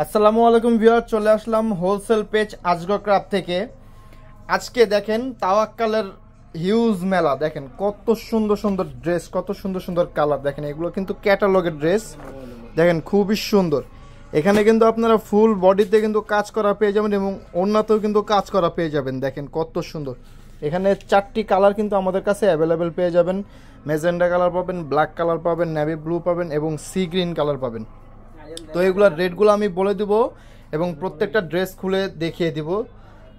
আসসালামু আলাইকুম ভিউয়ার, চলে আসলাম হোলসেল পেজ আজগর ক্রাফট থেকে। আজকে দেখেন তাওয়াক্কালের হিউজ মেলা। দেখেন কত সুন্দর সুন্দর ড্রেস, কত সুন্দর সুন্দর কালার। দেখেন এগুলো কিন্তু ক্যাটালগের ড্রেস, দেখেন খুবই সুন্দর। এখানে কিন্তু আপনারা ফুল বডিতে কিন্তু কাজ করা পেয়ে যাবেন এবং ওড়নাতেও কিন্তু কাজ করা পেয়ে যাবেন। দেখেন কত সুন্দর। এখানে 4টি কালার কিন্তু আমাদের কাছে অ্যাভেলেবেল পেয়ে যাবেন। ম্যাজেন্ডা কালার পাবেন, ব্ল্যাক কালার পাবেন, নেভি ব্লু পাবেন এবং সি গ্রিন কালার পাবেন। তো এগুলোর রেটগুলো আমি বলে দিব এবং প্রত্যেকটা ড্রেস খুলে দেখিয়ে দিব।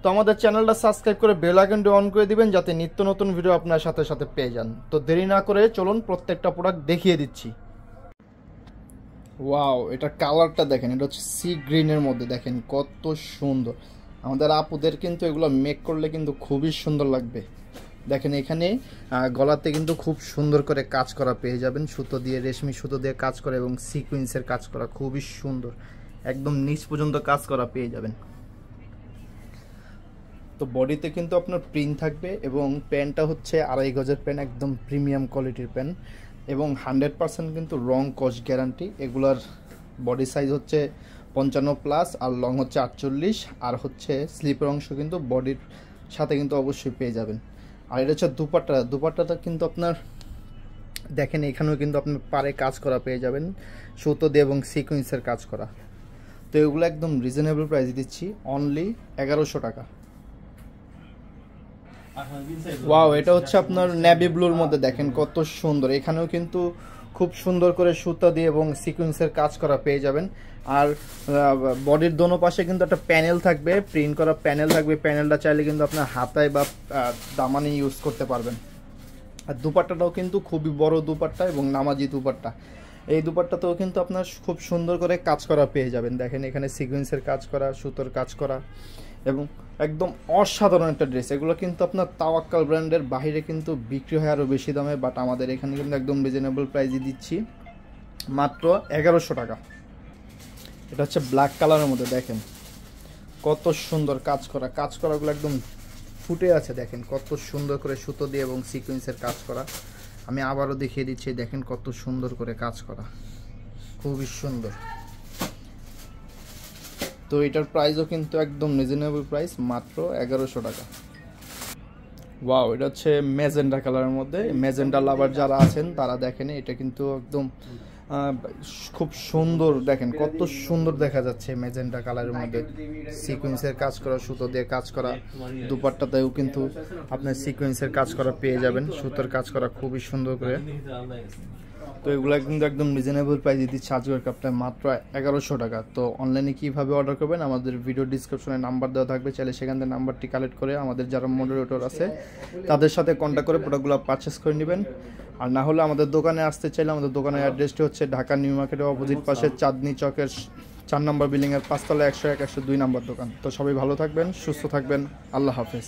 তো আমাদের চ্যানেলটা সাবস্ক্রাইব করে বেল আইকনটি অন করে দিবেন যাতে নিত্য নতুন ভিডিও আপনার সাথে সাথে পেয়ে যান। তো দেরি না করে চলুন প্রত্যেকটা প্রোডাক্ট দেখিয়ে দিচ্ছি। ওয়াও, এটা কালারটা দেখেন, এটা হচ্ছে সি গ্রিনের মধ্যে। দেখেন কত সুন্দর। আমাদের আপুদের কিন্তু এগুলো মেক করলে কিন্তু খুবই সুন্দর লাগবে। দেখেন এখানে গলাতে কিন্তু খুব সুন্দর করে কাজ করা পেয়ে যাবেন, সুতো দিয়ে, রেশমি সুতো দিয়ে কাজ করা এবং সিকোয়েন্সের কাজ করা, খুবই সুন্দর। একদম নিচ পর্যন্ত কাজ করা পেয়ে যাবেন। তো বডিতে কিন্তু আপনার প্রিন্ট থাকবে এবং প্যান্টটা হচ্ছে 2.5 গজের প্যান্ট, একদম প্রিমিয়াম কোয়ালিটির প্যান্ট এবং 100% কিন্তু রং কস গ্যারান্টি। এগুলার বডি সাইজ হচ্ছে 55+ আর লং হচ্ছে 48, আর হচ্ছে স্লিপের অংশ কিন্তু বডির সাথে কিন্তু অবশ্যই পেয়ে যাবেন। আর এটা হচ্ছে দুপাট্টাটা কিন্তু আপনার দেখেন এখানেও কিন্তু আপনার পাড়ে কাজ করা পেয়ে যাবেন, সুতো দিয়ে এবং সিকোয়েন্সের কাজ করা। তো এগুলো একদম রিজনেবল প্রাইস দিচ্ছি, অনলি 1100 টাকা। ওয়াও, এটা হচ্ছে আপনার নেভি ব্লুর মধ্যে। দেখেন কত সুন্দর। এখানেও কিন্তু খুব সুন্দর করে সুতা দিয়ে এবং সিকোয়েন্সের কাজ করা পেয়ে যাবেন। আর বডির দোনো পাশে কিন্তু একটা প্যানেল থাকবে, প্রিন্ট করা প্যানেল থাকবে। প্যানেলটা চাইলে কিন্তু আপনার হাতায় বা দামানে ইউজ করতে পারবেন। আর দুপাট্টাটাও কিন্তু খুবই বড় দুপাট্টা এবং নামাজি দুপাট্টা। এই দুপাট্টাতেও কিন্তু আপনার খুব সুন্দর করে কাজ করা পেয়ে যাবেন। দেখেন এখানে সিকোয়েন্সের কাজ করা, সুতোর কাজ করা এবং একদম অসাধারণ একটা ড্রেস। এগুলো কিন্তু আপনার তাওয়াক্কাল ব্র্যান্ডের বাইরে কিন্তু বিক্রি হয় আরও বেশি দামে, বাট আমাদের এখানে কিন্তু একদম রিজনেবল প্রাইসে দিচ্ছি, মাত্র 1100 টাকা। এটা হচ্ছে ব্ল্যাক কালারের মধ্যে। দেখেন কত সুন্দর কাজ করাগুলো একদম ফুটে আছে। দেখেন কত সুন্দর করে সুতো দিয়ে এবং সিকোয়েন্সের কাজ করা। আমি আবারও দেখিয়ে দিচ্ছি, দেখেন কত সুন্দর করে কাজ করা, খুবই সুন্দর। তো এটার প্রাইসও কিন্তু একদম রিজনেবল প্রাইস, মাত্র 1100 টাকা। ওয়াও, এটা হচ্ছে ম্যাজেন্ডা কালারের মধ্যে। ম্যাজেন্ডা লাভার যারা আছেন তারা দেখেন, এটা কিন্তু একদম খুব সুন্দর। দেখেন কত সুন্দর দেখা যাচ্ছে ম্যাজেন্ডা কালারের মধ্যে, সিকোয়েন্সের কাজ করা, সুতো দিয়ে কাজ করা। দুপাট্টাতেও কিন্তু আপনার সিকোয়েন্সের কাজ করা পেয়ে যাবেন, সুতোর কাজ করা খুবই সুন্দর করে। তো এগুলো কিন্তু একদম রিজনেবল প্রাইসে দিচ্ছে আজগর ক্রাফটে, মাত্র 1100 টাকা। তো অনলাইনে কীভাবে অর্ডার করবেন, আমাদের ভিডিও ডিসক্রিপশনে নাম্বার দেওয়া থাকবে, চাইলে সেখান থেকে নাম্বারটি কালেক্ট করে আমাদের যারা মডারেটর আছে তাদের সাথে কন্ট্যাক্ট করে প্রোডাক্টগুলো পারচেস করে নেবেন। আর না হলে আমাদের দোকানে আসতে চাইলে আমাদের দোকানের অ্যাড্রেসটি হচ্ছে ঢাকা নিউ মার্কেটের অপোজিট পাশে চাঁদনি চকের 4 নম্বর বিল্ডিংয়ের 5 তলা 101 102 নম্বর দোকান। তো সবাই ভালো থাকবেন, সুস্থ থাকবেন, আল্লাহ হাফেজ।